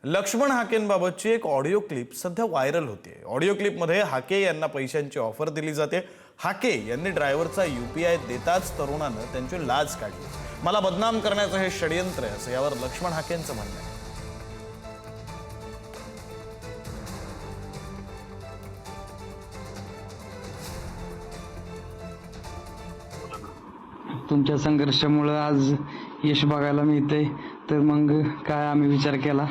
लक्ष्मण हाकेंबाबतची एक audio clip सध्या viral होते। ऑडिओ क्लिपमध्ये हाके यांना पैशांची ऑफर दिली जाते। हाके यांनी ड्रायव्हरचा UPI देताच तरुणानं त्यांची लाज काढली। मला बदनाम करण्याचं हे षडयंत्र आहे असं यावर लक्ष्मण हाकेंचं म्हणणं आहे। तुमच्या संघर्षामुळे आज यश बघायला मिळतंय, तर मग काय आम्ही विचार केला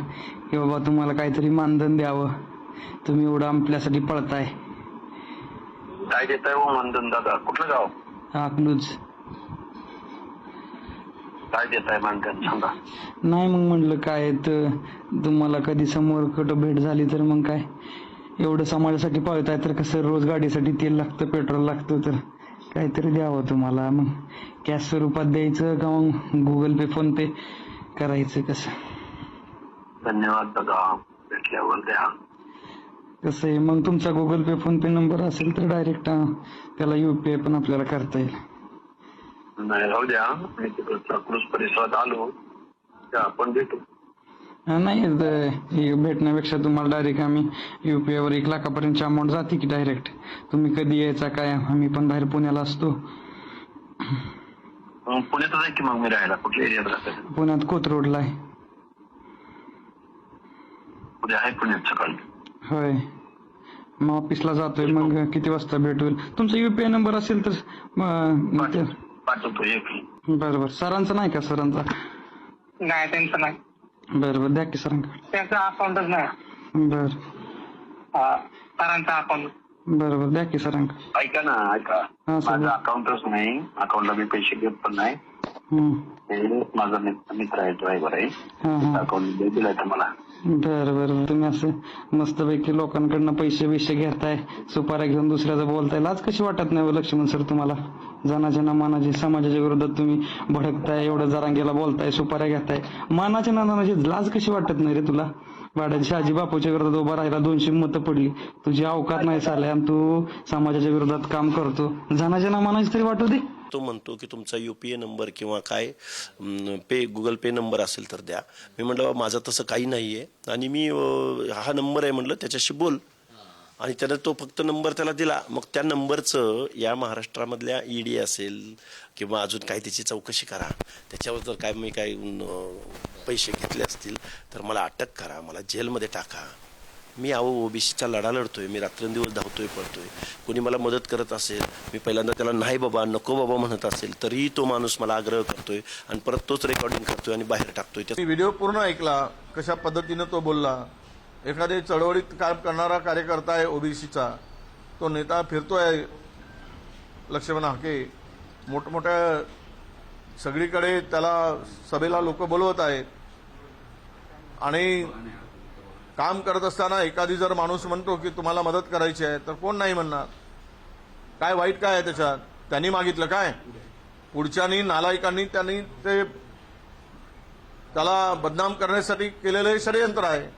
की बाबा तुम्हाला काहीतरी मानधन द्यावं। तुम्ही एवढं आपल्यासाठी पळताय। काय देताय हो मानधन दादा? कुठलं गाव? अकलूज। काय देताय मानधन सांगा? नाही मग म्हटलं काय तर तुम्हाला कधी समोर कुठं भेट झाली तर मग काय एवढं समाजासाठी पळताय तर कसं रोज गाडीसाठी तेल लागतं, पेट्रोल लागतं, तर काहीतरी द्यावं तुम्हाला। मग कॅश स्वरूपात द्यायचं का मग गुगल पे, फोन पे करायचं कसं? धन्यवाद दादा, भेटल्यावर द्या। कसं आहे मग तुमचा गुगल पे, फोन पे नंबर असेल तर डायरेक्ट त्याला UPI पण आपल्याला करता येईल। नाही राहू द्या, मी तिकडच्या क्रूज परिसरात आलो त्या आपण भेटू। नाही हे भेटण्यापेक्षा तुम्हाला डायरेक्ट आम्ही UPI वर 1 लाखापर्यंतची अमाऊंट जाते की डायरेक्ट। तुम्ही कधी यायचा काय? आम्ही पण बाहेर पुण्याला असतो। पुण्यातच आहे की मग मी राहायला? कुठल्या एरियात राहतात? पुण्यात कोथरूडला आहे। उद्या आहे पुण्यात सकाळी? होय, मग ऑफिसला जातोय। मग किती वाजता भेट होईल? तुमचा UPI नंबर असेल तर पाठवतो एक। बरोबर। सरांचा नाही का? सरांचा नाही, त्यांचं नाही। बरोबर, द्या की सरांकडे। त्यांचं अकाउंटच नाही। बर, सरांचा अकाउंट बरोबर, द्या की सरांकडे। ऐका ना, ऐका, माझं अकाउंटच नाही, अकाउंटला मी पैसे घेत पण नाही। माझा मित्र आहे, ड्रायव्हर आहे, अकाउंट दिलाय तर मला। बरं, तुम्ही असं मस्तपैकी लोकांकडनं पैसे घेताय, सुपाऱ्या घेऊन दुसऱ्याचं बोलताय, लाज कशी वाटत नाही लक्ष्मण सर तुम्हाला? जनाच्या ना मानाची समाजाच्या विरोधात तुम्ही भडकताय, एवढं जरांगेला बोलताय, सुपाऱ्या घेताय, मानाच्या ना मानाची लाज कशी वाटत नाही रे तुला? वाड्याच्या शहाजी बापूच्या विरोधात उभा राहिला, 200 मतं पडली, तुझी अवकात नाही चालल्या आणि तू समाजाच्या विरोधात काम करतो। जनाच्या ना मानाची तरी वाटू दे। तो म्हणतो की तुमचा UPI नंबर किंवा काय गुगल पे नंबर असेल तर द्या। मी म्हटलं माझं तसं काही नाही आहे आणि मी हा नंबर आहे म्हटलं त्याच्याशी बोल, आणि त्यानं तो फक्त नंबर त्याला दिला। मग त्या नंबरचं या महाराष्ट्रामधल्या ED असेल किंवा अजून काही त्याची चौकशी करा, त्याच्यावर जर काय मी काय पैसे घेतले असतील तर मला अटक करा, मला जेलमध्ये टाका। मी OBCचा लढा लढतोय, मी रात्रंदिवस धावतोय, पडतोय। कोणी मला मदत करत असेल, मी पहिल्यांदा त्याला नाही बाबा, नको बाबा म्हणत असेल तरीही तो माणूस मला आग्रह करतोय आणि परत तोच रेकॉर्डिंग करतोय आणि बाहेर टाकतोय। व्हिडिओ पूर्ण ऐकला, कशा पद्धतीनं तो बोलला। एखादे चळवळीत काम करणारा कार्यकर्ता आहे OBCचा, तो नेता फिरतोय लक्ष्मण हाके, मोठमोठ्या सगळीकडे त्याला सभेला लोक बोलवत आहेत, आणि काम करत असताना एखादी जर माणूस म्हणतो की तुम्हाला मदत करायची आहे तर कोण नाही म्हणणार? काय वाईट काय आहे त्याच्यात? त्यांनी मागितलं काय? पुढच्यानी नालायकांनी त्यांनी ते त्याला बदनाम करण्यासाठी केलेलं हे षडयंत्र आहे।